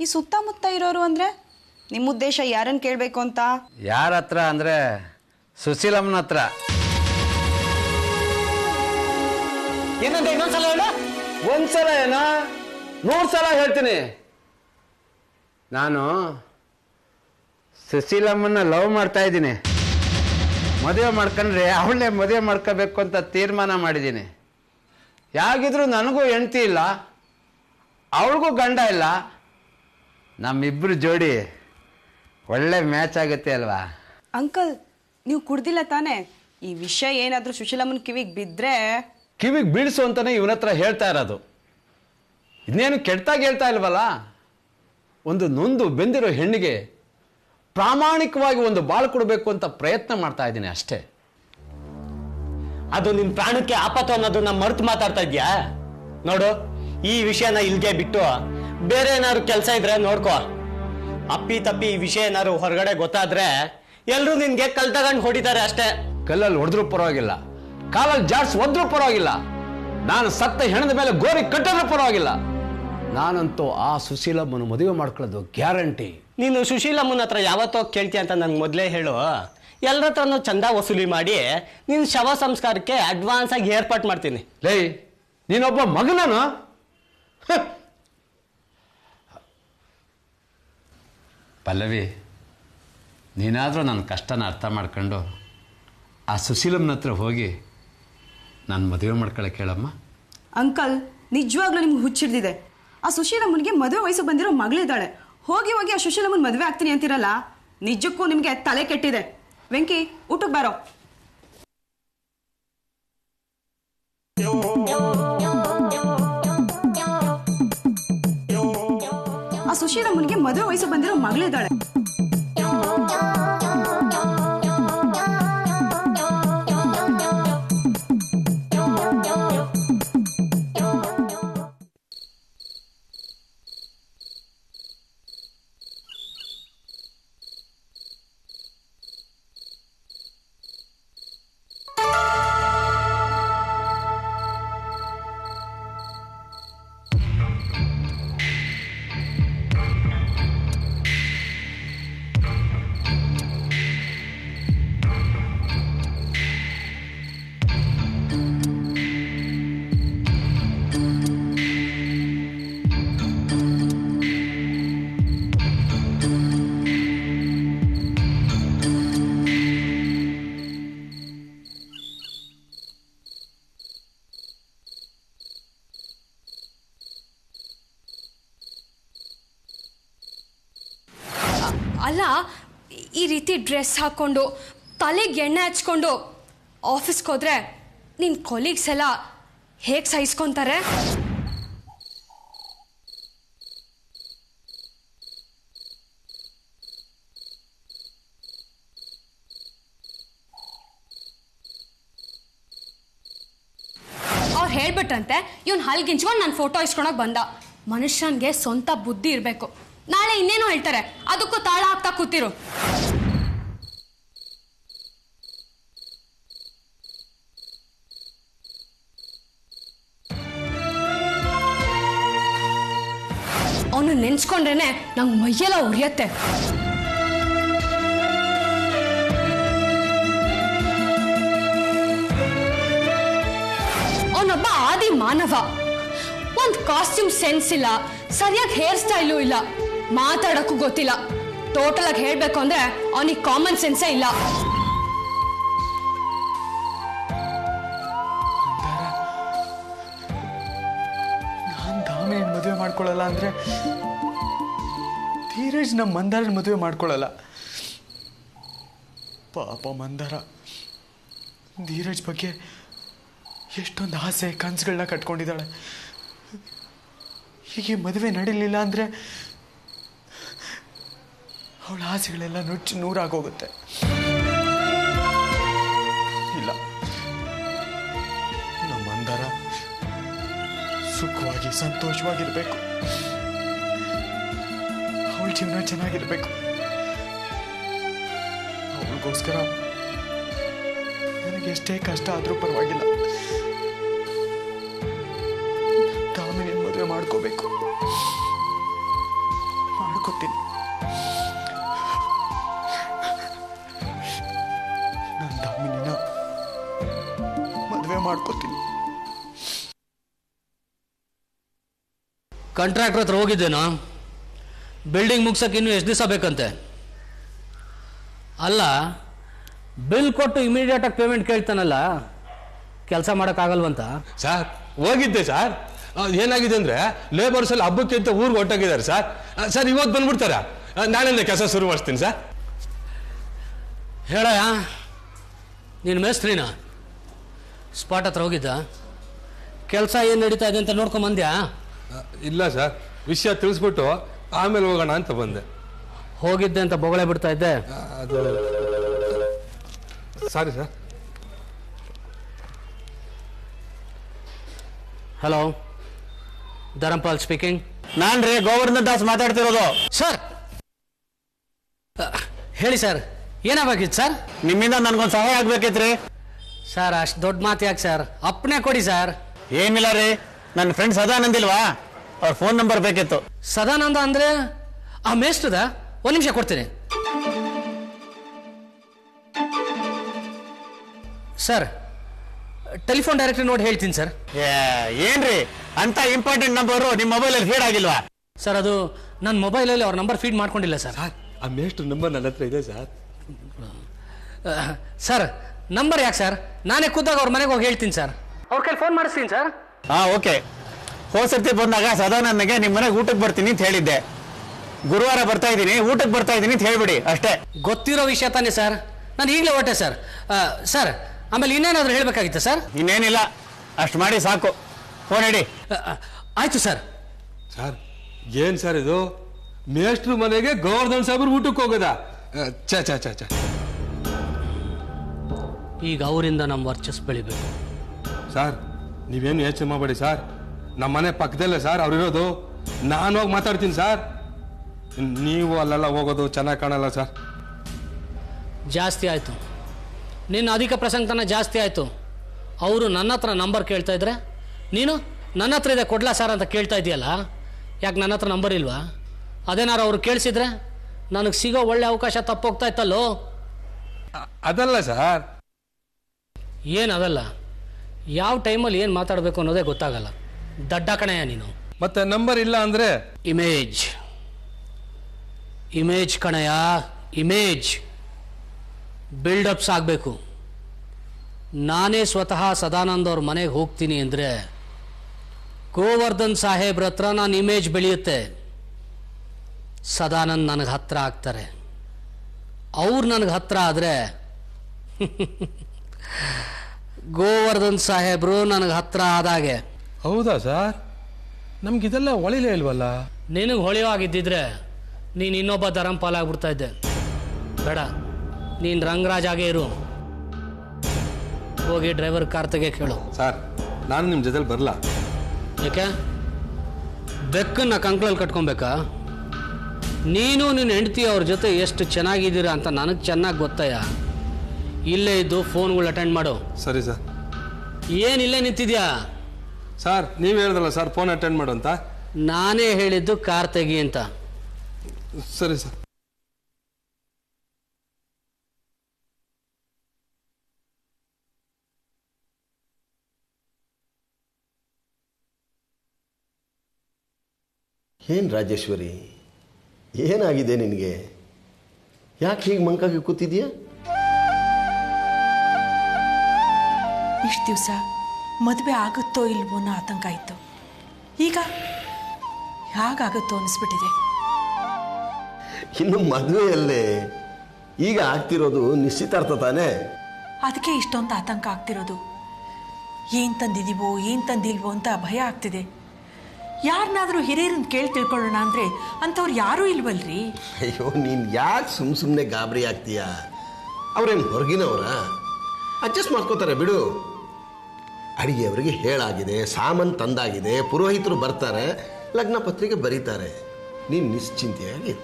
ಈ ಸುತ್ತಮುತ್ತ ಇರೋರು ಅಂದರೆ ನಿಮ್ಮ ಉದ್ದೇಶ ಯಾರನ್ನು ಕೇಳಬೇಕು ಅಂತ? ಯಾರ ಹತ್ರ ಅಂದರೆ ಸುಶೀಲಮ್ಮನ ಹತ್ರ. ಏನಂದ್ರೆ ಇನ್ನೊಂದ್ಸಲ ಹೇಳ. ಒಂದ್ಸಲ ಏನೋ 100 ಸಲ ಹೇಳ್ತೀನಿ. ನಾನು ಸುಶೀಲಮ್ಮನ ಲವ್ ಮಾಡ್ತಾ ಇದ್ದೀನಿ. ಮದುವೆ ಮಾಡ್ಕೊಂಡ್ರೆ ಅವಳನ್ನೇ ಮದುವೆ ಮಾಡ್ಕೋಬೇಕು ಅಂತ ತೀರ್ಮಾನ ಮಾಡಿದ್ದೀನಿ. ಯಾಗಿದ್ರೂ ನನಗೂ ಹೆಂಡತಿ ಇಲ್ಲ, ಅವಳಿಗೂ ಗಂಡ ಇಲ್ಲ. ನಮ್ಮಿಬ್ಬರು ಜೋಡಿ ಒಳ್ಳೆ ಮ್ಯಾಚ್ ಆಗುತ್ತೆ ಅಲ್ವಾ? ಅಂಕಲ್, ನೀವು ಕುಡ್ದಿಲ್ಲ ತಾನೇ? ಈ ವಿಷಯ ಏನಾದರೂ ಸುಶೀಲಮ್ಮನ ಕಿವಿಗೆ ಬಿದ್ದರೆ ಕಿವಿಗೆ ಬೀಳಿಸು ಅಂತಾನೆ ಇವನ ಹತ್ರ ಹೇಳ್ತಾ ಇರೋದು. ಇನ್ನೇನು ಕೆಟ್ಟಾಗಿ ಹೇಳ್ತಾ ಇಲ್ವಲ್ಲ. ಒಂದು ನೊಂದು ಬೆಂದಿರೋ ಹೆಣ್ಣಿಗೆ ಪ್ರಾಮಾಣಿಕವಾಗಿ ಒಂದು ಬಾಳು ಕೊಡಬೇಕು ಅಂತ ಪ್ರಯತ್ನ ಮಾಡ್ತಾ ಇದ್ದೀನಿ ಅಷ್ಟೇ. ಅದು ನಿನ್ ಪ್ರಾಣಕ್ಕೆ ಆಪತ್ತು ಅನ್ನೋದನ್ನ ಮರೆತು ಮಾತಾಡ್ತಾ ಇದ್ಯಾ? ನೋಡು, ಈ ವಿಷಯನ ಇಲ್ಗೆ ಬಿಟ್ಟು ಬೇರೆ ಏನಾದ್ರು ಕೆಲಸ ಇದ್ರೆ ನೋಡ್ಕೋ. ಅಪ್ಪಿ ತಪ್ಪಿ ಈ ವಿಷಯ ಏನಾದ್ರು ಹೊರಗಡೆ ಗೊತ್ತಾದ್ರೆ ಎಲ್ರು ನಿನ್ಗೆ ಕಲ್ ತಗೊಂಡು ಹೊಡಿತಾರೆ ಅಷ್ಟೇ. ಕಲ್ಲಲ್ಲಿ ಹೊಡೆದ್ರೂ ಪರವಾಗಿಲ್ಲ, ಕಾಲಲ್ಲಿ ಜಾಡ್ಸ್ ಒದ್ರೂ ಪರವಾಗಿಲ್ಲ, ನಾನು ಸತ್ತ ಹೆಣದ ಮೇಲೆ ಗೋರಿ ಕಟ್ಟಿದ್ರೂ ಪರವಾಗಿಲ್ಲ. ನಾನಂತೂ ಆ ಸುಶೀಲಮ್ಮನ ಮದುವೆ ಮಾಡ್ಕೊಳ್ಳೋದು ಗ್ಯಾರಂಟಿ. ನೀನು ಸುಶೀಲಮ್ಮನ ಹತ್ರ ಯಾವತ್ತೋ ಕೇಳ್ತೀಯ ಅಂತ ನಂಗೆ ಮೊದಲೇ ಹೇಳು. ಎಲ್ಲರ ಹತ್ರನೂ ಚಂದ ವಸೂಲಿ ಮಾಡಿ ನಿನ್ನ ಶವ ಸಂಸ್ಕಾರಕ್ಕೆ ಅಡ್ವಾನ್ಸ್ ಆಗಿ ಏರ್ಪಾಟ್ ಮಾಡ್ತೀನಿ. ಲೇ, ನೀನೊಬ್ಬ ಮಗನನು? ಪಲ್ಲವಿ, ನೀನಾದರೂ ನನ್ನ ಕಷ್ಟನ ಅರ್ಥ ಮಾಡ್ಕೊಂಡು ಆ ಸುಶೀಲಮ್ಮನ ಹತ್ರ ಹೋಗಿ ನಾನು ಮದುವೆ ಮಾಡ್ಕೊಳ್ಳೋಕೆ ಹೇಳಮ್ಮ. ಅಂಕಲ್, ನಿಜವಾಗ್ಲೂ ನಿಮ್ಗೆ ಹುಚ್ಚಿಡ್ದಿದೆ. ಆ ಸುಶೀಲಮ್ಮನಿಗೆ ಮದುವೆ ವಯಸ್ಸು ಬಂದಿರೋ ಮಗಳಿದ್ದಾಳೆ. ಹೋಗಿ ಹೋಗಿ ಆ ಸುಶೀಲಮ್ಮನ ಮದುವೆ ಆಗ್ತೀನಿ ಅಂತಿರಲ್ಲ, ನಿಜಕ್ಕೂ ನಿಮಗೆ ತಲೆ ಕೆಟ್ಟಿದೆ. ವೆಂಕಿ, ಊಟಕ್ಕೆ ಬಾರೋ. ಆ ಸುಶೀಲಮ್ಮನಿಗೆ ಮದುವೆ ವಯಸ್ಸು ಬಂದಿರೋ ಮಗಳಿದ್ದಾಳೆ. ಅಲ್ಲ, ಈ ರೀತಿ ಡ್ರೆಸ್ ಹಾಕ್ಕೊಂಡು ತಲೆಗೆ ಎಣ್ಣೆ ಹಚ್ಕೊಂಡು ಆಫೀಸ್ಗೆ ಹೋದ್ರೆ ನಿನ್ನ ಕೊಲೀಗ್ಸ್ ಎಲ್ಲ ಹೇಗೆ ಸಹಿಸ್ಕೊತಾರೆ? ಅವ್ರು ಹೇಳ್ಬಿಟ್ರಂತೆ ಇವ್ನು ಹಲ್ಗಿಂಚ್ಕೊಂಡು ನನ್ನ ಫೋಟೋ ಇಸ್ಕೊಳಕ್ ಬಂದ. ಮನುಷ್ಯನ್ಗೆ ಸ್ವಂತ ಬುದ್ಧಿ ಇರಬೇಕು. ನಾಳೆ ಇನ್ನೇನು ಹೇಳ್ತಾರೆ, ಅದಕ್ಕೂ ತಾಳ ಹಾಕ್ತಾ ಕೂತಿರು. ಅವನು ನೆನ್ಸ್ಕೊಂಡ್ರೇನೆ ನಂಗೆ ಮೈಯೆಲ್ಲ ಉರಿಯತ್ತೆ. ಅವನೊಬ್ಬ ಆದಿ ಮಾನವ. ಒಂದು ಕಾಸ್ಟ್ಯೂಮ್ ಸೆನ್ಸ್ ಇಲ್ಲ, ಸರಿಯಾಗಿ ಹೇರ್ ಸ್ಟೈಲು ಇಲ್ಲ, ಮಾತಾಡಕ್ಕೂ ಗೊತ್ತಿಲ್ಲ. ಟೋಟಲ್ ಆಗಿ ಹೇಳ್ಬೇಕು ಅಂದ್ರೆ ಅವನಿಗೆ ಕಾಮನ್ ಸೆನ್ಸೇ ಇಲ್ಲ. ನಾನು ದಾಮಿನ ಮದುವೆ ಮಾಡ್ಕೊಳ್ಳಲ್ಲ ಅಂದ್ರೆ ಧೀರಜ್ ನಮ್ಮ ಮಂದಾರನ ಮದುವೆ ಮಾಡ್ಕೊಳ್ಳಲ್ಲ. ಪಾಪ ಮಂದಾರ ಧೀರಜ್ ಬಗ್ಗೆ ಎಷ್ಟೊಂದು ಆಸೆ ಕನಸುಗಳನ್ನ ಕಟ್ಕೊಂಡಿದ್ದಾಳೆ. ಹೀಗೆ ಮದುವೆ ನಡೀಲಿಲ್ಲ ಅಂದರೆ ಅವಳ ಆಸೆಗಳೆಲ್ಲ ನುಚ್ಚು ನೂರಾಗೋಗುತ್ತೆ. ಇಲ್ಲ, ನಮ್ಮ ಮಂದಾರ ಸುಖವಾಗಿ ಸಂತೋಷವಾಗಿರ್ಬೇಕು, ಅವಳ ಜೀವನ ಚೆನ್ನಾಗಿರ್ಬೇಕು. ಅವಳಿಗೋಸ್ಕರ ನನಗೆ ಎಷ್ಟೇ ಕಷ್ಟ ಆದರೂ ಪರವಾಗಿಲ್ಲ, ದಾಮಿನಿನ ಮದುವೆ ಮಾಡ್ಕೋಬೇಕು. ಮಾಡ್ಕೋತೀನಿ. ನಾನು ದಾಮಿನಿನ ಮದುವೆ ಮಾಡ್ಕೋತೀನಿ. ಕಾಂಟ್ರಾಕ್ಟರ್ ಹತ್ರ ಹೋಗಿದ್ದೇನೋ, ಬಿಲ್ಡಿಂಗ್ ಮುಗ್ಸಕ್ಕೆ ಇನ್ನೂ ಎಷ್ಟು ದಿವಸ ಬೇಕಂತೆ? ಅಲ್ಲ, ಬಿಲ್ ಕೊಟ್ಟು ಇಮಿಡಿಯೇಟಾಗಿ ಪೇಮೆಂಟ್ ಕೇಳ್ತಾನಲ್ಲ, ಕೆಲಸ ಮಾಡೋಕ್ಕಾಗಲ್ವಂತ? ಸರ್ ಹೋಗಿದ್ದೆ ಸರ್. ಏನಾಗಿದೆ ಅಂದರೆ ಲೇಬರ್ಸ್ ಎಲ್ಲ ಹಬ್ಬಕ್ಕೆ ಅಂತ ಊರಿಗೆ ಹೊಟ್ಟೋಗಿದ್ದಾರೆ ಸರ್. ಸರ್ ಇವತ್ತು ಬಂದ್ಬಿಡ್ತಾರಾ? ನಾಳೆಯಿಂದ ಕೆಲಸ ಶುರು ಮಾಡಿಸ್ತೀನಿ ಸರ್. ಹೇಳಯ್ಯ, ನೀನು ಮೇಸ್ತ್ರಿನ? ಸ್ಪಾಟ್ ಹತ್ರ ಹೋಗಿದ್ದ? ಕೆಲಸ ಏನು ನಡೀತಾ ಇದೆ ಅಂತ ನೋಡ್ಕೊಂಬಂದ್ಯಾ? ಇಲ್ಲ ಸರ್, ವಿಷಯ ತಿಳಿಸ್ಬಿಟ್ಟು ಆಮೇಲೆ ಹೋಗೋಣ ಅಂತ ಬಂದೆ. ಹೋಗಿದ್ದೆ ಅಂತ ಬೊಗಳೆ ಬಿಡ್ತಾ ಇದ್ದೆ. ಅದು sorry sir. Hello, Dharampal speaking. ನಾನು ರೀ ಗೋವರ್ಧನ್ ದಾಸ್ ಮಾತಾಡ್ತಿರೋದು. ಸರ್ ಹೇಳಿ ಸರ್, ಏನಾಗಬೇಕಿತ್ತು ಸರ್? ನಿಮ್ಮಿಂದ ನನಗೊಂದು ಸಹಾಯ ಆಗ್ಬೇಕಿತ್ರಿ ಸರ್. ಅಷ್ಟು ದೊಡ್ಡ ಮಾತು ಯಾಕೆ ಸರ್? ಅಪ್ಪಣೆ ಕೊಡಿ ಸರ್. ಏನಿಲ್ಲ ರೀ, ನನ್ನ ಫ್ರೆಂಡ್ ಸದಾನಂದ್ ಇಲ್ವಾ, ಅವ್ರ ಫೋನ್ ನಂಬರ್ ಬೇಕಿತ್ತು. ಸದಾನಂದ ಅಂದರೆ ಆ ಮೇಸ್ಟ್ರದ? ಒಂದು ನಿಮಿಷ ಕೊಡ್ತೀನಿ ಸರ್. ಟೆಲಿಫೋನ್ ಡೈರೆಕ್ಟ್ರಿ ನೋಡಿ ಹೇಳ್ತೀನಿ ಸರ್. ಏನ್ರಿ ಅಂತ ಇಂಪಾರ್ಟೆಂಟ್ ನಂಬರು ನಿಮ್ಮ ಮೊಬೈಲಲ್ಲಿ ಫೀಡ್ ಆಗಿಲ್ವಾ? ಸರ್, ಅದು ನನ್ನ ಮೊಬೈಲಲ್ಲಿ ಅವ್ರ ನಂಬರ್ ಫೀಡ್ ಮಾಡ್ಕೊಂಡಿಲ್ಲ ಸರ್. ಆ ಮೇಷ್ಟ್ರ ನಂಬರ್ ನನ್ನ ಹತ್ರ ಇದೆ ಸರ್. ಸರ್, ನಂಬರ್ ಯಾಕೆ ಸರ್? ನಾನೇ ಖುದ್ದಾಗ ಅವ್ರ ಮನೆಗೆ ಹೋಗಿ ಹೇಳ್ತೀನಿ ಸರ್. ಅವ್ರ ಕೈಲಿ ಫೋನ್ ಮಾಡಿಸ್ತೀನಿ ಸರ್. ಓಕೆ. ಹೋದ ಸರ್ತಿ ಬಂದಾಗ ಸದಾನಂದಗೆ ನಿಮ್ಮ ಮನೆಗೆ ಊಟಕ್ಕೆ ಬರ್ತೀನಿ ಅಂತ ಹೇಳಿದ್ದೆ. ಗುರುವಾರ ಬರ್ತಾ ಇದ್ದೀನಿ, ಊಟಕ್ಕೆ ಬರ್ತಾ ಇದ್ದೀನಿ ಅಂತ ಹೇಳ್ಬಿಡಿ ಅಷ್ಟೇ. ಗೊತ್ತಿರೋ ವಿಷಯ ತಾನೇ ಸರ್, ನಾನು ಈಗಲೇ ಹೊಟ್ಟೆ ಸರ್. ಸರ್, ಆಮೇಲೆ ಇನ್ನೇನಾದರೂ ಹೇಳಬೇಕಾಗಿತ್ತ ಸರ್? ಇನ್ನೇನಿಲ್ಲ, ಅಷ್ಟು ಮಾಡಿ ಸಾಕು. ಫೋನ್ ಇಡಿ. ಆಯ್ತು ಸರ್. ಸರ್ ಏನ್ ಸರ್ ಇದು? ಮೇಷ್ಟ್ರ ಮನೆಗೆ ಗೋವರ್ಧನ್ ಸಾಹೇಬ್ರು ಊಟಕ್ಕೆ ಹೋಗೋದಾ? ಚ ಚ ಚ ಚ ಈಗ ಅವರಿಂದ ನಮ್ಮ ವರ್ಚಸ್ ಬೆಳಿಬೇಕು. ಸರ್ ನೀವೇನು ಯೋಚನೆ ಮಾಡಬೇಡಿ ಸರ್, ನಮ್ಮ ಮನೆ ಪಕ್ಕದಲ್ಲೇ ಸರ್ ಅವ್ರಿರೋದು. ನಾನು ಹೋಗಿ ಮಾತಾಡ್ತೀನಿ ಸರ್. ನೀವು ಅಲ್ಲೆಲ್ಲ ಹೋಗೋದು ಚೆನ್ನಾಗಿ ಕಾಣಲ್ಲ ಸರ್. ಜಾಸ್ತಿ ಆಯಿತು, ನಿನ್ನ ಅಧಿಕ ಪ್ರಸಂಗತನ ಜಾಸ್ತಿ ಆಯಿತು. ಅವರು ನನ್ನ ಹತ್ರ ನಂಬರ್ ಕೇಳ್ತಾ ಇದ್ರೆ ನೀನು ನನ್ನ ಹತ್ರ ಇದೆ ಕೊಡ್ಲಾ ಸರ್ ಅಂತ ಕೇಳ್ತಾ ಇದೆಯಲ್ಲ, ಯಾಕೆ ನನ್ನ ಹತ್ರ ನಂಬರ್ ಇಲ್ವಾ? ಅದೇನಾರು ಅವ್ರು ಕೇಳಿಸಿದ್ರೆ ನನಗೆ ಸಿಗೋ ಒಳ್ಳೆ ಅವಕಾಶ ತಪ್ಪೋಗ್ತಾ ಇತ್ತಲ್ಲೋ. ಅದಲ್ಲ ಸರ್. ಏನದಲ್ಲ, ಯಾವ ಟೈಮಲ್ಲಿ ಏನು ಮಾತಾಡಬೇಕು ಅನ್ನೋದೇ ಗೊತ್ತಾಗಲ್ಲ. ದಡ್ಡ ಕಣೆಯ ನೀನು. ಮತ್ತೆ ನಂಬರ್ ಇಲ್ಲ ಅಂದರೆ ಇಮೇಜ್ ಇಮೇಜ್ ಕಣಯ್ಯ, ಇಮೇಜ್ ಬಿಲ್ಡಪ್ಸ್ ಆಗಬೇಕು. ನಾನೇ ಸ್ವತಃ ಸದಾನಂದ್ ಅವ್ರ ಮನೆಗೆ ಹೋಗ್ತೀನಿ ಅಂದರೆ ಗೋವರ್ಧನ್ ಸಾಹೇಬ್ರ ಹತ್ರ ನಾನು ಇಮೇಜ್ ಬೆಳೆಯುತ್ತೆ. ಸದಾನಂದ್ ನನಗೆ ಹತ್ರ ಆಗ್ತಾರೆ. ಅವ್ರು ನನಗೆ ಹತ್ರ ಆದರೆ ಗೋವರ್ಧನ್ ಸಾಹೇಬ್ರು ನನಗೆ ಹತ್ರ ಆದಾಗೆ. ಹೌದಾ ಸರ್? ನಮ್ಗಿದೆಲ್ಲ ಹೊಳಿಲೇ ಇಲ್ವಲ್ಲ. ನಿನಗೆ ಹೊಳೆಯೋ ಆಗಿದ್ದಿದ್ರೆ ನೀನು ಇನ್ನೊಬ್ಬ ಧರಂಪಾಲ್ ಆಗ್ಬಿಡ್ತಾ ಇದ್ದೆ. ಬೇಡ, ನೀನು ರಂಗರಾಜ್ ಆಗೇ ಇರು. ಹೋಗಿ ಡ್ರೈವರ್ ಕಾರ್ ತೆಗೆ ಕೇಳು. ಸರ್ ನಾನು ನಿಮ್ಮ ಜೊತೆಲಿ ಬರಲ್ಲ. ಯಾಕೆ? ಬೆಕ್ಕನ್ನ ಕಂಕ್ಳಲ್ಲಿ ಕಟ್ಕೊಬೇಕಾ? ನೀನು ನಿನ್ನ ಹೆಂಡತಿ ಅವ್ರ ಜೊತೆ ಎಷ್ಟು ಚೆನ್ನಾಗಿದ್ದೀರಾ ಅಂತ ನನಗೆ ಚೆನ್ನಾಗಿ ಗೊತ್ತಯ್ಯ. ಇಲ್ಲೇ ಇದ್ದು ಫೋನ್ಗಳು ಅಟೆಂಡ್ ಮಾಡು. ಸರಿ ಸರ್. ಏನಿಲ್ಲೇ ನಿಂತಿದ್ಯಾ? ಸರ್ ನೀವು ಹೇಳಿದ್ರಲ್ಲ ಸರ್ ಫೋನ್ ಅಟೆಂಡ್ ಮಾಡು ಅಂತ. ನಾನೇ ಹೇಳಿದ್ದು ಕಾರ್ ತೆಗಿ ಅಂತ. ಸರಿ ಸರ್. ಏನು ರಾಜೇಶ್ವರಿ, ಏನಾಗಿದೆ ನಿನಗೆ? ಯಾಕೆ ಹೀಗೆ ಮಂಕಾಗಿ ಕೂತಿದೀಯಾ? ಇಷ್ಟು ದಿವಸ ಮದುವೆ ಆಗುತ್ತೋ ಇಲ್ವೋ ಅನ್ನೋ ಆತಂಕ ಇತ್ತು. ಈಗ ಹೇಗಾಗುತ್ತೋ ಅನಿಸ್ಬಿಟ್ಟಿದೆ. ಇನ್ನು ಮದುವೆಯಲ್ಲೇ ಈಗ ಆಗ್ತಿರೋದು ನಿಶ್ಚಿತಾರ್ಥ ತಾನೇ? ಅದಕ್ಕೆ ಇಷ್ಟೊಂದು ಆತಂಕ ಆಗ್ತಿರೋದು. ಏನು ತಂದಿದ್ದೀವೋ ಏನು ತಂದಿಲ್ವೋ ಅಂತ ಭಯ ಆಗ್ತಿದೆ. ಯಾರನ್ನಾದರೂ ಹಿರಿಯರನ್ನ ಕೇಳಿ ತಿಳ್ಕೊಳ್ಳೋಣ ಅಂದರೆ ಅಂಥವ್ರು ಯಾರೂ ಇಲ್ವಲ್ರಿ. ಅಯ್ಯೋ, ನೀನು ಯಾಕೆ ಸುಮ್ಮನೆ ಗಾಬರಿ ಆಗ್ತೀಯ? ಅವ್ರೇನು ಹೊರಗಿನವರ? ಅಡ್ಜಸ್ಟ್ ಮಾಡ್ಕೋತಾರೆ ಬಿಡು. ಅಡಿಗೆಯವರಿಗೆ ಹೇಳಾಗಿದೆ, ಸಾಮಾನು ತಂದಾಗಿದೆ, ಪುರೋಹಿತರು ಬರ್ತಾರೆ, ಲಗ್ನ ಪತ್ರಿಕೆ ಬರೀತಾರೆ. ನೀನು ನಿಶ್ಚಿಂತೆಯಾಗಿ.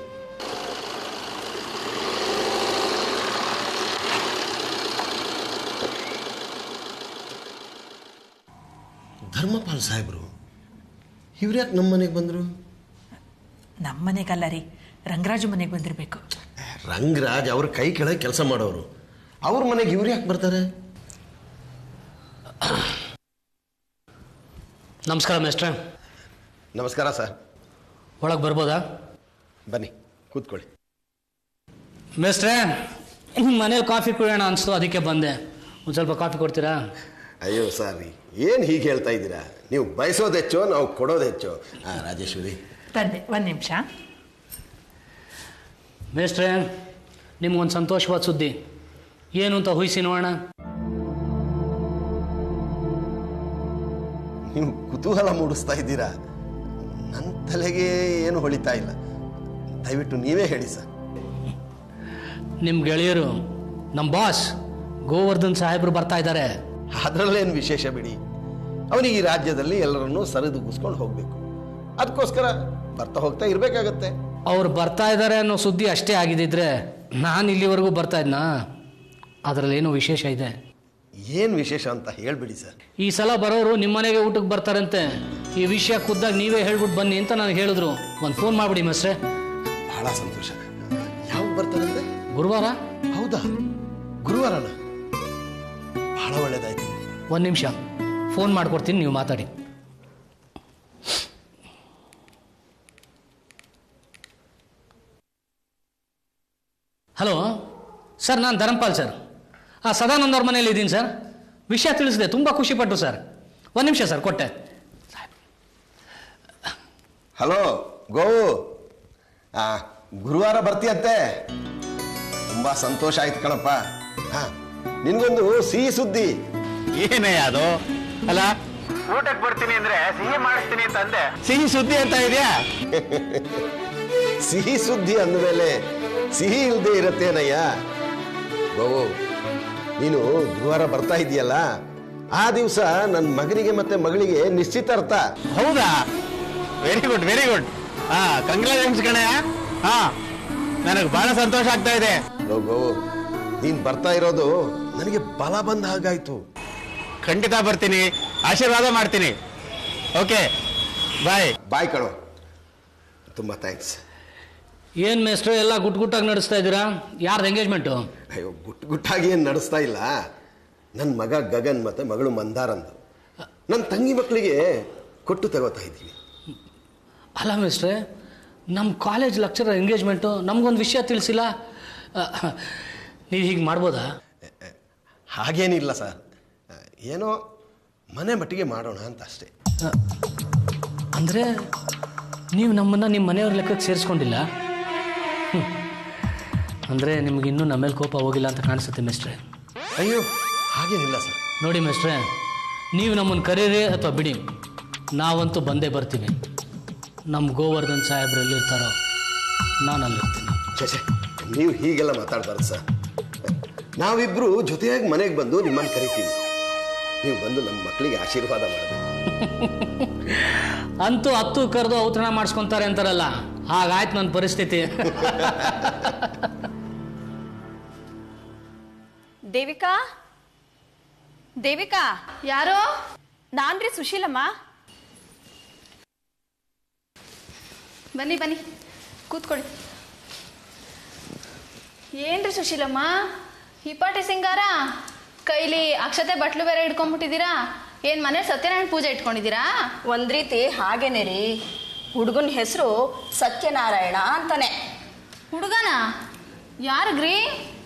ಧರ್ಮಪಾಲ್ ಸಾಹೇಬರು ಇವ್ರು ಯಾಕೆ ನಮ್ಮ ಮನೆಗೆ ಬಂದರು? ನಮ್ಮನೆಗಲ್ಲ ರೀ, ರಂಗರಾಜು ಮನೆಗೆ ಬಂದಿರಬೇಕು. ರಂಗರಾಜ್ ಅವ್ರ ಕೈ ಕೆಳಗೆ ಕೆಲಸ ಮಾಡೋರು, ಅವ್ರ ಮನೆಗೆ ಇವ್ರು ಯಾಕೆ ಬರ್ತಾರೆ? ನಮಸ್ಕಾರ ಮೇಸ್ಟ್ರೆ. ನಮಸ್ಕಾರ ಸರ್. ಒಳಗೆ ಬರ್ಬೋದಾ? ಬನ್ನಿ ಕೂತ್ಕೊಳ್ಳಿ. ಮೇಸ್ಟ್ರೆ, ಮನೇಲಿ ಕಾಫಿ ಕುಡಿಯೋಣ ಅನಿಸ್ತು, ಅದಕ್ಕೆ ಬಂದೆ. ಒಂದು ಸ್ವಲ್ಪ ಕಾಫಿ ಕೊಡ್ತೀರಾ? ಅಯ್ಯೋ ಸಾರಿ, ಏನು ಹೀಗೆ ಹೇಳ್ತಾ ಇದ್ದೀರಾ? ನೀವು ಬಯಸೋದು ಹೆಚ್ಚು, ನಾವು ಕೊಡೋದು ಹೆಚ್ಚು. ರಾಜೇಶ್ವರಿ ತಂದೆ, ಒಂದು ನಿಮಿಷ. ಮೇಸ್ಟ್ರೆ, ನಿಮ್ಗೊಂದು ಸಂತೋಷವಾದ ಸುದ್ದಿ. ಏನು ಅಂತ ಊಹಿಸಿ ನೋಡೋಣ. ನೀವು ಕುತೂಹಲ ಮೂಡಿಸ್ತಾ ಇದ್ದೀರಾ. ನನ್ನ ತಲೆಗೆ ಏನು ಹೊಳಿತಾ ಇಲ್ಲ, ದಯವಿಟ್ಟು ನೀವೇ ಹೇಳಿ ಸರ್. ನಿಮ್ಮ ಗೆಳೆಯರು, ನಮ್ಮ ಬಾಸ್ ಗೋವರ್ಧನ್ ಸಾಹೇಬರು ಬರ್ತಾ ಇದ್ದಾರೆ. ಅದರಲ್ಲೇನು ವಿಶೇಷ ಬಿಡಿ, ಅವನಿಗೆ ಈ ರಾಜ್ಯದಲ್ಲಿ ಎಲ್ಲರನ್ನೂ ಸರಿದೂಗಿಸ್ಕೊಂಡು ಹೋಗಬೇಕು. ಅದಕ್ಕೋಸ್ಕರ ಬರ್ತಾ ಹೋಗ್ತಾ ಇರಬೇಕಾಗತ್ತೆ. ಅವ್ರು ಬರ್ತಾ ಇದ್ದಾರೆ ಅನ್ನೋ ಸುದ್ದಿ ಅಷ್ಟೇ ಆಗಿದ್ದಿದ್ರೆ ನಾನು ಇಲ್ಲಿವರೆಗೂ ಬರ್ತಾ ಇದ್ನಾ? ಅದರಲ್ಲೇನೋ ವಿಶೇಷ ಇದೆ. ಏನು ವಿಶೇಷ ಅಂತ ಹೇಳ್ಬಿಡಿ ಸರ್. ಈ ಸಲ ಬರೋರು ನಿಮ್ಮ ಮನೆಗೆ ಊಟಕ್ಕೆ ಬರ್ತಾರಂತೆ. ಈ ವಿಷಯ ಖುದ್ದಾಗಿ ನೀವೇ ಹೇಳ್ಬಿಟ್ಟು ಬನ್ನಿ ಅಂತ ನನಗೆ ಹೇಳಿದ್ರು. ಒಂದು ಫೋನ್ ಮಾಡಿಬಿಡಿ ಮಿಸ್ಟ್ರೆ. ಬಹಳ ಸಂತೋಷ. ಯಾವಾಗ ಬರ್ತಾರಂತೆ? ಗುರುವಾರ. ಹೌದಾ? ಗುರುವಾರನ? ಬಹಳ ಒಳ್ಳೇದಾಯ್ತು. ಒಂದು ನಿಮಿಷ ಫೋನ್ ಮಾಡಿಕೊಡ್ತೀನಿ, ನೀವು ಮಾತಾಡಿ. ಹಲೋ ಸರ್, ನಾನು ಧರಂಪಾಲ್ ಸರ್. ಸದಾನಂದ ಅವ್ರ ಮನೇಲಿ ಇದ್ದೀನಿ ಸರ್. ವಿಷಯ ತಿಳಿಸಿದೆ, ತುಂಬ ಖುಷಿಪಟ್ಟರು ಸರ್. ಒಂದು ನಿಮಿಷ ಸರ್, ಕೊಟ್ಟೆ. ಹಲೋ ಗೋವು, ಗುರುವಾರ ಬರ್ತೀಯಂತೆ? ತುಂಬ ಸಂತೋಷ ಆಯ್ತು ಕಣಪ್ಪ. ನಿನ್ಗೊಂದು ಸಿಹಿ ಸುದ್ದಿ. ಏನೇ ಅದು? ಅಲ್ಲ, ಊಟಕ್ಕೆ ಬರ್ತೀನಿ ಅಂದ್ರೆ ಸಿಹಿ ಮಾಡಿಸ್ತೀನಿ ಅಂತ ಅಂದೆ, ಸಿಹಿ ಸುದ್ದಿ ಅಂತ ಇದೆಯಾ? ಸಿಹಿ ಸುದ್ದಿ ಅಂದಮೇಲೆ ಸಿಹಿ ಇಲ್ಲದೆ ಇರತ್ತೇನಯ್ಯ. ಗೋವು, ನೀನು ಗುರುವಾರ ಬರ್ತಾ ಇದೆಯಲ್ಲ, ಆ ದಿವಸ ನನ್ನ ಮಗನಿಗೆ ಮತ್ತೆ ಮಗಳಿಗೆ ನಿಶ್ಚಿತಾರ್ಥ. ಹೌದಾ? Very good, very good. Congratulations ಕಣಯ್ಯ. ನನಗೆ ಬಹಳ ಸಂತೋಷ ಆಗ್ತಾ ಇದೆ. ಗೋವು, ನೀನ್ ಬರ್ತಾ ಇರೋದು ನನಗೆ ಬಲ ಬಂದ ಹಾಗಾಯ್ತು. ಖಂಡಿತ ಬರ್ತೀನಿ, ಆಶೀರ್ವಾದ ಮಾಡ್ತೀನಿ. ಓಕೆ, ಬಾಯ್. ಬಾಯ್ ಕಣೋ, ತುಂಬ ಥ್ಯಾಂಕ್ಸ್. ಏನು ಮೇಸ್ಟ್ರು ಎಲ್ಲ ಗುಟ್ ಗುಟ್ಟಾಗಿ ನಡೆಸ್ತಾ ಇದ್ದೀರಾ? ಯಾರ್ದು ಎಂಗೇಜ್ಮೆಂಟು? ಅಯ್ಯೋ, ಗುಟ್ಟಾಗಿ ಏನು ನಡೆಸ್ತಾ ಇಲ್ಲ. ನನ್ನ ಮಗ ಗಗನ್ ಮತ್ತು ಮಗಳು ಮಂದಾರಂದು ನನ್ನ ತಂಗಿ ಮಕ್ಕಳಿಗೆ ಕೊಟ್ಟು ತಗೋತಾ ಇದ್ದೀವಿ. ಅಲ್ಲ ಮೇಸ್ಟ್ರೆ, ನಮ್ಮ ಕಾಲೇಜ್ ಲೆಕ್ಚರರ್ ಎಂಗೇಜ್ಮೆಂಟು, ನಮಗೊಂದು ವಿಷಯ ತಿಳಿಸಿಲ್ಲ. ನೀವು ಹೀಗೆ ಮಾಡ್ಬೋದಾ? ಹಾಗೇನಿಲ್ಲ ಸರ್, ಏನೋ ಮನೆ ಮಟ್ಟಿಗೆ ಮಾಡೋಣ ಅಂತ ಅಷ್ಟೇ. ಅಂದರೆ ನೀವು ನಮ್ಮನ್ನು ನಿಮ್ಮ ಮನೆಯವ್ರ ಲೆಕ್ಕಕ್ಕೆ ಸೇರಿಸ್ಕೊಂಡಿಲ್ಲ? ಅಂದರೆ ನಿಮಗಿನ್ನೂ ನಮ್ಮ ಮೇಲೆ ಕೋಪ ಹೋಗಿಲ್ಲ ಅಂತ ಕಾಣಿಸುತ್ತೆ ಮೇಸ್ಟ್ರೆ. ಅಯ್ಯೋ, ಹಾಗೇನಿಲ್ಲ ಸರ್. ನೋಡಿ ಮೇಸ್ಟ್ರೆ, ನೀವು ನಮ್ಮನ್ನು ಕರೀರಿ ಅಥವಾ ಬಿಡಿ, ನಾವಂತೂ ಬಂದೇ ಬರ್ತೀವಿ. ನಮ್ಮ ಗೋವರ್ಧನ್ ಸಾಹೇಬ್ರು ಎಲ್ಲಿರ್ತಾರೋ ನಾನು ಅಲ್ಲಿರ್ತೀನಿ. ಛೇ, ನೀವು ಹೀಗೆಲ್ಲ ಮಾತಾಡ್ಬಾರ್ದು ಸರ್. ನಾವಿಬ್ಬರು ಜೊತೆಯಾಗಿ ಮನೆಗೆ ಬಂದು ನಿಮ್ಮನ್ನು ಕರಿತೀವಿ. ನೀವು ಬಂದು ನಮ್ಮ ಮಕ್ಕಳಿಗೆ ಆಶೀರ್ವಾದ ಮಾಡಬೇಕು. ಅಂತೂ ಹತ್ತು ಕರೆದು ಔತಣ ಮಾಡಿಸ್ಕೊಂತಾರೆ ಅಂತಾರಲ್ಲ, ಹಾಗಾಯ್ತು ನನ್ನ ಪರಿಸ್ಥಿತಿ. ದೇವಿಕಾ, ದೇವಿಕಾ. ಯಾರೋ? ನಾನ್ರಿ ಸುಶೀಲಮ್ಮ. ಬನ್ನಿ ಬನ್ನಿ, ಕೂತ್ಕೊಳ್ಳಿ. ಏನ್ರಿ ಸುಶೀಲಮ್ಮ, ಹಿಪಾಟಿ ಸಿಂಗಾರ, ಕೈಲಿ ಅಕ್ಷತೆ ಬಟ್ಲು ಬೇರೆ ಇಟ್ಕೊಂಡ್ಬಿಟ್ಟಿದ್ದೀರಾ? ಏನು ಮನೆ ಸತ್ಯನಾರಾಯಣ ಪೂಜೆ ಇಟ್ಕೊಂಡಿದ್ದೀರಾ? ಒಂದ್ ರೀತಿ ಹಾಗೇನೆ ರೀ. ಹುಡುಗನ ಹೆಸರು ಸತ್ಯನಾರಾಯಣ ಅಂತಾನೆ. ಹುಡುಗನ? ಯಾರಿಗ್ರಿ?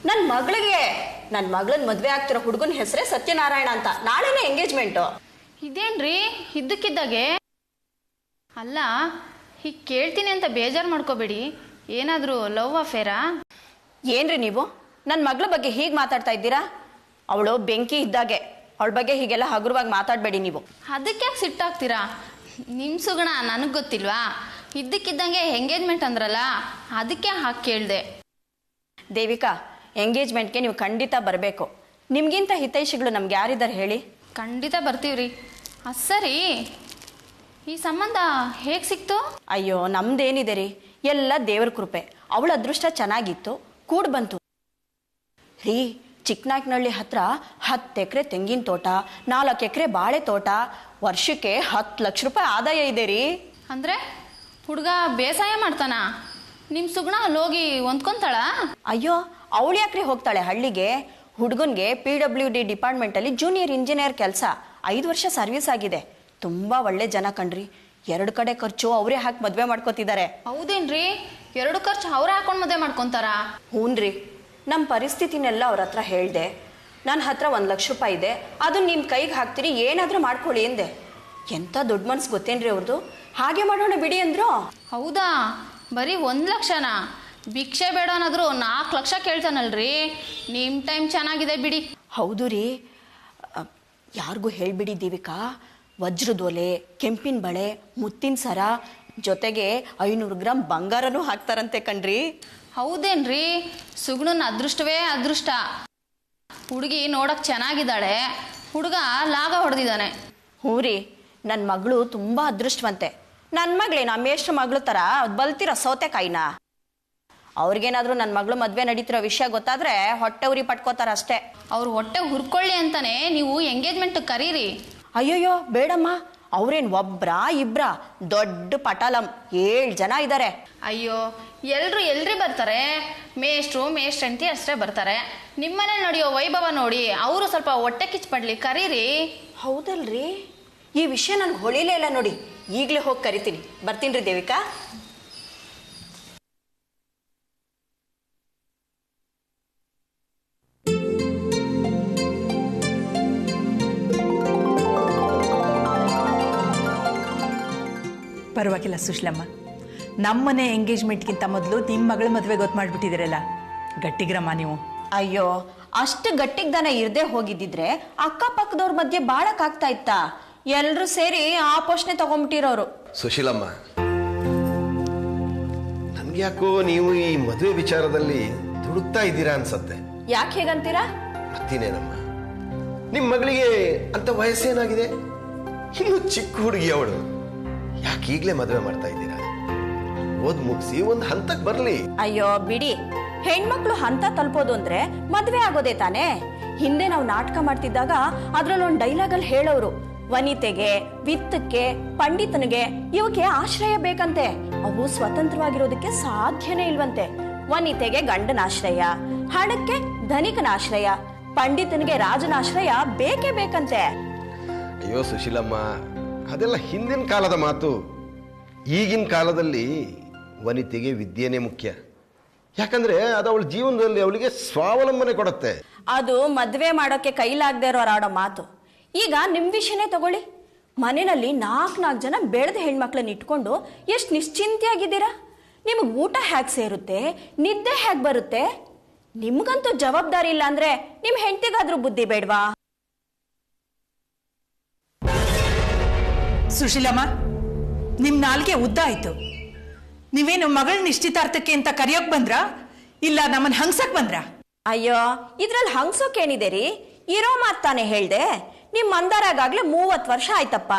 ನನ್ನ ಮಗಳಿಗೆ. ನನ್ನ ಮಗಳನ್ನ ಮದ್ವೆ ಆಗ್ತಿರೋ ಹುಡುಗನ ಹೆಸರೇ ಸತ್ಯನಾರಾಯಣ ಅಂತ. ನಾಳೆನೇ ಎಂಗೇಜ್ಮೆಂಟು. ಇದೇನ್ರಿ ಇದ್ದಕ್ಕಿದ್ದಾಗೆ? ಅಲ್ಲ, ಹೀಗೆ ಕೇಳ್ತೀನಿ ಅಂತ ಬೇಜಾರು ಮಾಡ್ಕೋಬೇಡಿ. ಏನಾದರೂ ಲವ್ ಅಫೇರಾ? ಏನ್ರಿ ನೀವು ನನ್ನ ಮಗಳ ಬಗ್ಗೆ ಹೀಗೆ ಮಾತಾಡ್ತಾ ಇದ್ದೀರಾ? ಅವಳು ಬೆಂಕಿ ಇದ್ದಾಗೆ. ಅವಳ ಬಗ್ಗೆ ಹೀಗೆಲ್ಲ ಹಗುರವಾಗಿ ಮಾತಾಡಬೇಡಿ ನೀವು. ಅದಕ್ಕೆ ಯಾಕೆ ಸಿಟ್ಟಾಗ್ತೀರಾ? ನಿಮ್ಮ ಸುಗಣ ನನಗೆ ಗೊತ್ತಿಲ್ವಾ? ಇದ್ದಕ್ಕಿದ್ದಂಗೆ ಎಂಗೇಜ್ಮೆಂಟ್ ಅಂದ್ರಲ್ಲ, ಅದಕ್ಕೆ ಹಾಗೆ ಕೇಳಿದೆ. ದೇವಿಕಾ, ಎಂಗೇಜ್ಮೆಂಟ್ಗೆ ನೀವು ಖಂಡಿತ ಬರಬೇಕು. ನಿಮಗಿಂತ ಹಿತೈಷಿಗಳು ನಮ್ಗೆ ಯಾರಿದ್ದಾರೆ ಹೇಳಿ? ಖಂಡಿತ ಬರ್ತೀವ್ರಿ. ಸರಿ, ಈ ಸಂಬಂಧ ಹೇಗೆ ಸಿಕ್ತು? ಅಯ್ಯೋ, ನಮ್ದೇನಿದೆ ರೀ, ಎಲ್ಲ ದೇವ್ರ ಕೃಪೆ. ಅವಳ ಅದೃಷ್ಟ ಚೆನ್ನಾಗಿತ್ತು, ಕೂಡ್ ಬಂತು ರೀ. ಚಿಕ್ಕನಾಯಕನಹಳ್ಳಿ ಹತ್ರ 10 ಎಕರೆ ತೆಂಗಿನ ತೋಟ, 4 ಎಕರೆ ಬಾಳೆ ತೋಟ, ವರ್ಷಕ್ಕೆ 10 ಲಕ್ಷ ರೂಪಾಯಿ ಆದಾಯ ಇದೆ ರೀ. ಅಂದರೆ ಹುಡುಗ ಬೇಸಾಯ ಮಾಡ್ತಾನ? ನಿಮ್ಮ ಸುಗುಣ ಅಲ್ಲಿ ಹೋಗಿ ಹೊಂದ್ಕೊಂತಾಳ? ಅಯ್ಯೋ, ಅವಳು ಯಾಕ್ರಿ ಹೋಗ್ತಾಳೆ ಹಳ್ಳಿಗೆ? ಹುಡುಗನ್ಗೆ PWD ಡಿಪಾರ್ಟ್ಮೆಂಟಲ್ಲಿ ಜೂನಿಯರ್ ಇಂಜಿನಿಯರ್ ಕೆಲಸ, 5 ವರ್ಷ ಸರ್ವಿಸ್ ಆಗಿದೆ. ತುಂಬ ಒಳ್ಳೆ ಜನ ಕಣ್ರಿ. 2 ಕಡೆ ಖರ್ಚು ಅವರೇ ಹಾಕಿ ಮದುವೆ ಮಾಡ್ಕೋತಿದ್ದಾರೆ. ಹೌದೇನ್ರಿ? 2 ಖರ್ಚು ಅವರೇ ಹಾಕೊಂಡು ಮದುವೆ ಮಾಡ್ಕೊತಾರ? ಹ್ಞೂನ್ರಿ. ನಮ್ಮ ಪರಿಸ್ಥಿತಿನೆಲ್ಲ ಅವ್ರ ಹತ್ರ ಹೇಳಿದೆ. ನನ್ನ ಹತ್ರ 1 ಲಕ್ಷ ರೂಪಾಯಿ ಇದೆ, ಅದನ್ನ ನಿಮ್ಮ ಕೈಗೆ ಹಾಕ್ತೀರಿ, ಏನಾದರೂ ಮಾಡ್ಕೊಳ್ಳಿ ಎಂದೆ. ಎಂಥ ದೊಡ್ಡ ಮನ್ಸು ಗೊತ್ತೇನ್ರಿ ಅವ್ರದ್ದು. ಹಾಗೆ ಮಾಡೋಣ ಬಿಡಿ ಅಂದ್ರು. ಹೌದಾ? ಬರೀ 1 ಲಕ್ಷನಾ? ಭಿಕ್ಷೆ ಬೇಡ ಅನ್ನೋದ್ರು 4 ಲಕ್ಷ ಕೇಳ್ತಾನಲ್ರಿ. ನಿಮ್ಮ ಟೈಮ್ ಚೆನ್ನಾಗಿದೆ ಬಿಡಿ. ಹೌದು ರೀ. ಯಾರಿಗೂ ಹೇಳ್ಬಿಡಿ ದೇವಿಕಾ. ವಜ್ರದೊಲೆ, ಕೆಂಪಿನ ಬಳೆ, ಮುತ್ತಿನ ಸರ, ಜೊತೆಗೆ 500 ಗ್ರಾಮ್ ಬಂಗಾರನೂ ಹಾಕ್ತಾರಂತೆ ಕಣ್ರಿ. ಹೌದೇನ್ರಿ? ಸುಗುಣನ ಅದೃಷ್ಟವೇ ಅದೃಷ್ಟ. ಹುಡುಗಿ ನೋಡಕ್ ಚೆನ್ನಾಗಿದ್ದಾಳೆ, ಹುಡುಗ ಲಾಗ ಹೊಡೆದಿದ್ದಾನೆ. ಹ್ಞೂ ರೀ, ನನ್ನ ಮಗಳು ತುಂಬ ಅದೃಷ್ಟವಂತೆ. ನನ್ನ ಮಗಳೇನು ಅಮೇಷ್ಟ್ರ ಮಗಳು ಥರ ಬಲ್ತಿರೋ ಸೌತೆಕಾಯಿನ. ಅವ್ರಿಗೇನಾದರೂ ನನ್ನ ಮಗಳು ಮದುವೆ ನಡೀತಿರೋ ವಿಷಯ ಗೊತ್ತಾದ್ರೆ ಹೊಟ್ಟೆ ಉರಿ ಪಟ್ಕೋತಾರ ಅಷ್ಟೇ. ಅವ್ರು ಹೊಟ್ಟೆ ಹುರ್ಕೊಳ್ಳಿ ಅಂತಾನೆ ನೀವು ಎಂಗೇಜ್ಮೆಂಟ್ ಕರೀರಿ. ಅಯ್ಯೋಯ್ಯೋ ಬೇಡಮ್ಮ, ಅವ್ರೇನು ಒಬ್ರಾ ಇಬ್ರಾ? ದೊಡ್ಡ ಪಟಾಲಂ, 7 ಜನ ಇದ್ದಾರೆ. ಅಯ್ಯೋ, ಎಲ್ರಿ ಬರ್ತಾರೆ. ಮೇಷ್ಟ್ರಂತಿ ಅಷ್ಟೇ ಬರ್ತಾರೆ. ನಿಮ್ಮನೆ ನಡೆಯೋ ವೈಭವ ನೋಡಿ ಅವರು ಸ್ವಲ್ಪ ಹೊಟ್ಟೆ ಕಿಚ್ಚಪಡ್ಲಿ, ಕರೀರಿ. ಹೌದಲ್ರಿ, ಈ ವಿಷಯ ನನ್ಗೆ ಹೊಳಿಲೇ ಇಲ್ಲ ನೋಡಿ. ಈಗಲೇ ಹೋಗಿ ಕರಿತೀನಿ. ಬರ್ತೀನಿ ರೀ ದೇವಿಕಾ. ಪರವಾಗಿಲ್ಲ ಸುಶ್ಲಮ್ಮ, ನಮ್ಮನೆ ಎಂಗೇಜ್ಮೆಂಟ್ಗಿಂತ ಮೊದಲು ನಿಮ್ಮ ಮಗಳ ಮದುವೆ ಗೊತ್ತು ಮಾಡಿಬಿಟ್ಟಿದ್ದೀರಲ್ಲ, ಗಟ್ಟಿಗ್ರಮ್ಮ ನೀವು. ಅಯ್ಯೋ, ಅಷ್ಟು ಗಟ್ಟಿಗ್ದಾನ ಇರದೆ ಹೋಗಿದ್ದಿದ್ರೆ ಅಕ್ಕಪಕ್ಕದವ್ರ ಮಧ್ಯೆ ಬಾಳಕ್ಕಾಗ್ತಾ ಇತ್ತಾ? ಎಲ್ಲರೂ ಸೇರಿ ಆ ಪೋಷಣೆ ತಗೊಂಡ್ಬಿಟ್ಟಿರೋರು. ಸುಶೀಲಮ್ಮ, ನನ್ಗ್ಯಾಕೋ ನೀವು ಈ ಮದುವೆ ವಿಚಾರದಲ್ಲಿ ದುಡುಕ್ತಾ ಇದ್ದೀರಾ ಅನ್ಸತ್ತೆ. ಯಾಕೆ ಹೇಗಂತೀರಾ? ಮತ್ತಿನೇನಮ್ಮ, ನಿಮ್ಮ ಮಗಳಿಗೆ ಅಂತ ವಯಸ್ಸೇನಾಗಿದೆ? ಇನ್ನು ಚಿಕ್ಕ ಹುಡುಗಿ ಅವಳು. ಯಾಕೆ ಈಗಲೇ ಮದುವೆ ಮಾಡ್ತಾ ಇದ್ದೀರಾ? ಓದ್ ಮುಗಿಸಿ ಒಂದು ಹಂತಕ್ಕೆ ಬರಲಿ. ಅಯ್ಯೋ ಬಿಡಿ, ಹೆಣ್ಮಕ್ಳು ಹಂತ ತಲುಪೋದು ಅಂದ್ರೆ ಮದ್ವೆ ಆಗೋದೇ ತಾನೇ. ಹಿಂದೆ ನಾವು ನಾಟಕ ಮಾಡ್ತಿದ್ದಾಗ ಅದ್ರಲ್ಲೊಂದು ಡೈಲಾಗಲ್ಲಿ ಹೇಳೋರು, ವನಿತೆಗೆ, ವಿತ್ತಕ್ಕೆ, ಪಂಡಿತನಿಗೆ ಇವಕ್ಕೆ ಆಶ್ರಯ ಬೇಕಂತೆ. ಅವು ಸ್ವತಂತ್ರವಾಗಿರೋದಕ್ಕೆ ಸಾಧ್ಯನೇ ಇಲ್ವಂತೆ. ವನಿತೆಗೆ ಗಂಡನ ಆಶ್ರಯ, ಹಣಕ್ಕೆ ಧನಿಕನ ಆಶ್ರಯ, ಪಂಡಿತನಿಗೆ ರಾಜನ ಆಶ್ರಯ ಬೇಕೇ ಬೇಕಂತೆ. ಅಯ್ಯೋ ಸುಶೀಲಮ್ಮ, ಅದೆಲ್ಲ ಹಿಂದಿನ ಕಾಲದ ಮಾತು. ಈಗಿನ ಕಾಲದಲ್ಲಿ ವನಿತೆಗೆ ವಿದ್ಯೆನೇ ಮುಖ್ಯ. ಯಾಕಂದ್ರೆ ಅದು ಅವಳ ಜೀವನದಲ್ಲಿ ಅವಳಿಗೆ ಸ್ವಾವಲಂಬನೆ ಕೊಡುತ್ತೆ. ಅದು ಮದ್ವೆ ಮಾಡೋಕೆ ಕೈಲಾಗದೆ ಇರೋರು ಆಡೋ ಮಾತು. ಈಗ ನಿಮ್ ವಿಷಯನೇ ತಗೊಳ್ಳಿ. ಮನೆಯಲ್ಲಿ 4 ಜನ ಬೆಳೆದ ಹೆಣ್ಮಕ್ಳನ್ನ ಇಟ್ಕೊಂಡು ಎಷ್ಟು ನಿಶ್ಚಿಂತೆಯಾಗಿದ್ದೀರಾ? ನಿಮಗೆ ಊಟ ಹೇಗೆ ಸೇರುತ್ತೆ, ನಿದ್ದೆ ಹೇಗೆ ಬರುತ್ತೆ? ನಿಮ್ಗಂತೂ ಜವಾಬ್ದಾರಿ ಇಲ್ಲ ಅಂದ್ರೆ ನಿಮ್ ಹೆಂಡತಿಗಾದ್ರೂ ಬುದ್ಧಿ ಬೇಡ್ವಾ? ಸುಶೀಲಮ್ಮ, ನಿಮ್ ನಾಲ್ಗೆ ಉದ್ದ ಆಯ್ತು. ನೀವೇನು ಮಗಳ ನಿಶ್ಚಿತಾರ್ಥಕ್ಕೆ ಅಂತ ಕರೆಯೋಕ್ ಬಂದ್ರಾ, ಇಲ್ಲ ನಮ್ಮನ್ನ ಹಂಗ್ಸಕ್ ಬಂದ್ರಾ? ಅಯ್ಯೋ, ಇದ್ರಲ್ಲಿ ಹಂಗ್ಸೋಕೇನಿದೆ ರೀ? ಇರೋ ಮಾತಾನೆ ಹೇಳ್ದೆ. ನಿಮ್ ಮಂದಾರಾಗಾಗ್ಲೇ 30 ವರ್ಷ ಆಯ್ತಪ್ಪ.